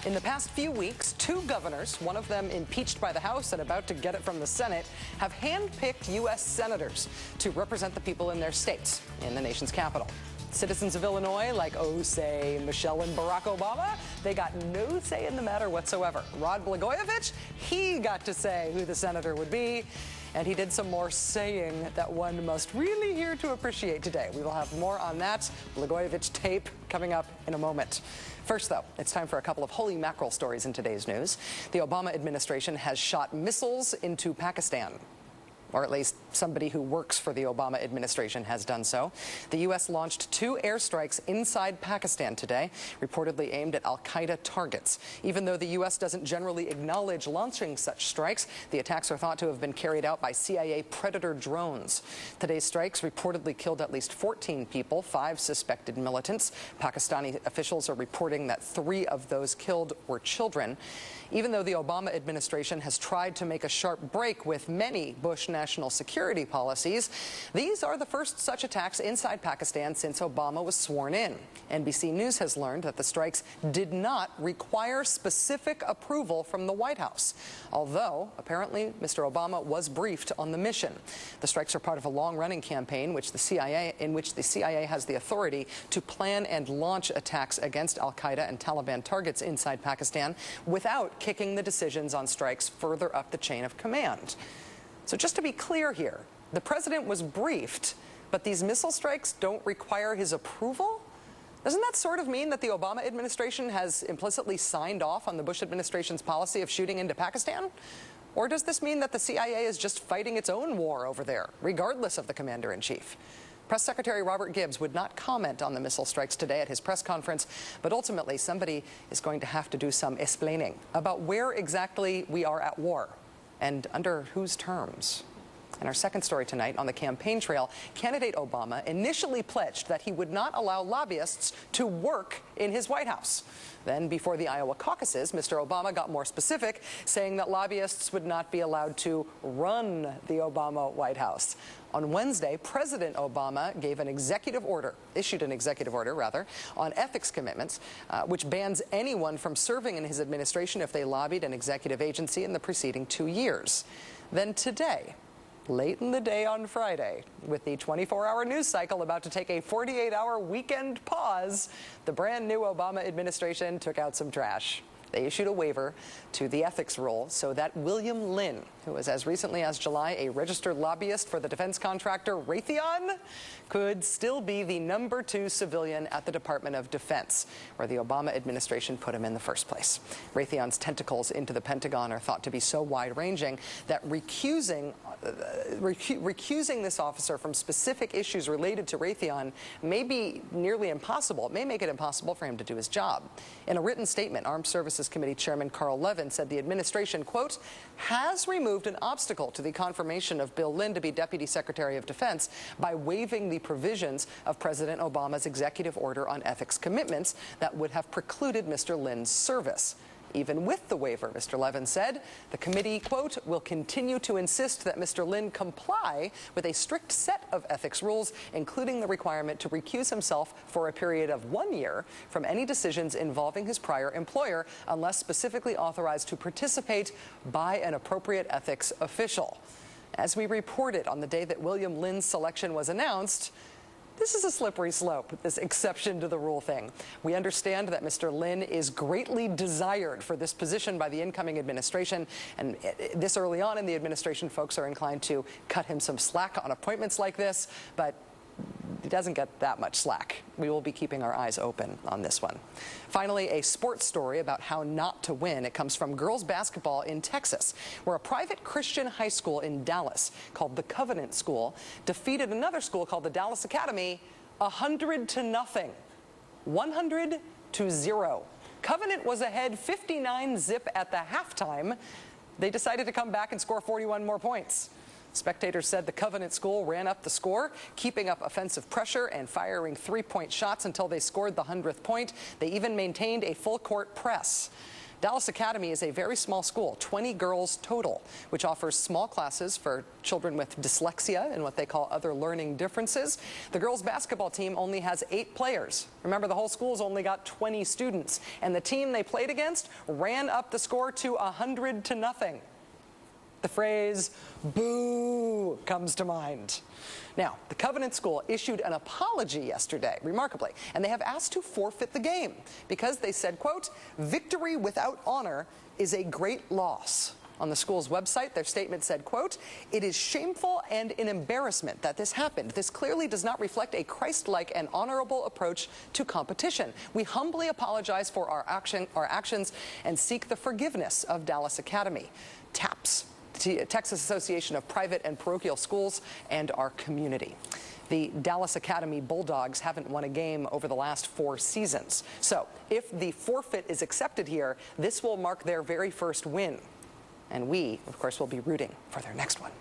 In the past few weeks, two governors, one of them impeached by the House and about to get it from the Senate, have handpicked U.S. senators to represent the people in their states in the nation's capital. Citizens of Illinois, like, say, Michelle and Barack Obama, they got no say in the matter whatsoever. Rod Blagojevich, he got to say who the senator would be, and he did some more saying that one must really hear to appreciate today. We will have more on that Blagojevich tape coming up in a moment. First, though, it's time for a couple of holy mackerel stories in today's news. The Obama administration has shot missiles into Pakistan. Or at least somebody who works for the Obama administration has done so. The U.S. launched two airstrikes inside Pakistan today, reportedly aimed at al-Qaeda targets. Even though the U.S. doesn't generally acknowledge launching such strikes, the attacks are thought to have been carried out by CIA Predator drones. Today's strikes reportedly killed at least 14 people, 5 suspected militants. Pakistani officials are reporting that 3 of those killed were children. Even though the Obama administration has tried to make a sharp break with many Bush national security policies, these are the first such attacks inside Pakistan since Obama was sworn in. NBC News has learned that the strikes did not require specific approval from the White House, although apparently Mr. Obama was briefed on the mission. The strikes are part of a long-running campaign in which the CIA has the authority to plan and launch attacks against al-Qaeda and Taliban targets inside Pakistan without kicking the decisions on strikes further up the chain of command. So just to be clear here, the president was briefed, but these missile strikes don't require his approval? Doesn't that sort of mean that the Obama administration has implicitly signed off on the Bush administration's policy of shooting into Pakistan? Or does this mean that the CIA is just fighting its own war over there, regardless of the commander-in-chief? Press Secretary Robert Gibbs would not comment on the missile strikes today at his press conference, but ultimately somebody is going to have to do some explaining about where exactly we are at war and under whose terms. In our second story tonight, on the campaign trail, candidate Obama initially pledged that he would not allow lobbyists to work in his White House. Then, before the Iowa caucuses, Mr. Obama got more specific, saying that lobbyists would not be allowed to run the Obama White House. On Wednesday, President Obama issued an executive order, on ethics commitments, which bans anyone from serving in his administration if they lobbied an executive agency in the preceding 2 years. Then today, late in the day on Friday, with the 24-hour news cycle about to take a 48-hour weekend pause, the brand new Obama administration took out some trash. They issued a waiver to the ethics rule so that William Lynn, who was as recently as July a registered lobbyist for the defense contractor Raytheon, could still be the number 2 civilian at the Department of Defense, where the Obama administration put him in the first place. Raytheon's tentacles into the Pentagon are thought to be so wide-ranging that recusing this officer from specific issues related to Raytheon may be nearly impossible. It may make it impossible for him to do his job. In a written statement, Armed Services Committee Chairman Carl Levin said the administration, quote, has removed an obstacle to the confirmation of Bill Lynn to be Deputy Secretary of Defense by waiving the provisions of President Obama's executive order on ethics commitments that would have precluded Mr. Lynn's service. Even with the waiver, Mr. Levin said, the committee, quote, will continue to insist that Mr. Lynn comply with a strict set of ethics rules, including the requirement to recuse himself for a period of 1 year from any decisions involving his prior employer, unless specifically authorized to participate by an appropriate ethics official. As we reported on the day that William Lynn's selection was announced, this is a slippery slope, this exception to the rule thing. We understand that Mr. Lynn is greatly desired for this position by the incoming administration, and this early on in the administration, folks are inclined to cut him some slack on appointments like this, but he doesn't get that much slack. We will be keeping our eyes open on this one. Finally, a sports story about how not to win. It comes from girls basketball in Texas, where a private Christian high school in Dallas called the Covenant School defeated another school called the Dallas Academy 100-0. 100-0. Covenant was ahead 59-0 at the halftime. They decided to come back and score 41 more points. Spectators said the Covenant School ran up the score, keeping up offensive pressure and firing three-point shots until they scored the 100th point. They even maintained a full-court press. Dallas Academy is a very small school, 20 girls total, which offers small classes for children with dyslexia and what they call other learning differences. The girls basketball team only has 8 players. Remember, the whole school's only got 20 students, and the team they played against ran up the score to 100-0. The phrase, boo, comes to mind. Now, the Covenant School issued an apology yesterday, remarkably, and they have asked to forfeit the game because they said, quote, victory without honor is a great loss. On the school's website, their statement said, quote, it is shameful and an embarrassment that this happened. This clearly does not reflect a Christ-like and honorable approach to competition. We humbly apologize for our actions and seek the forgiveness of Dallas Academy. TAPS, Texas Association of Private and Parochial Schools, and our community. The Dallas Academy Bulldogs haven't won a game over the last 4 seasons. So if the forfeit is accepted here, this will mark their very first win. And we, of course, will be rooting for their next one.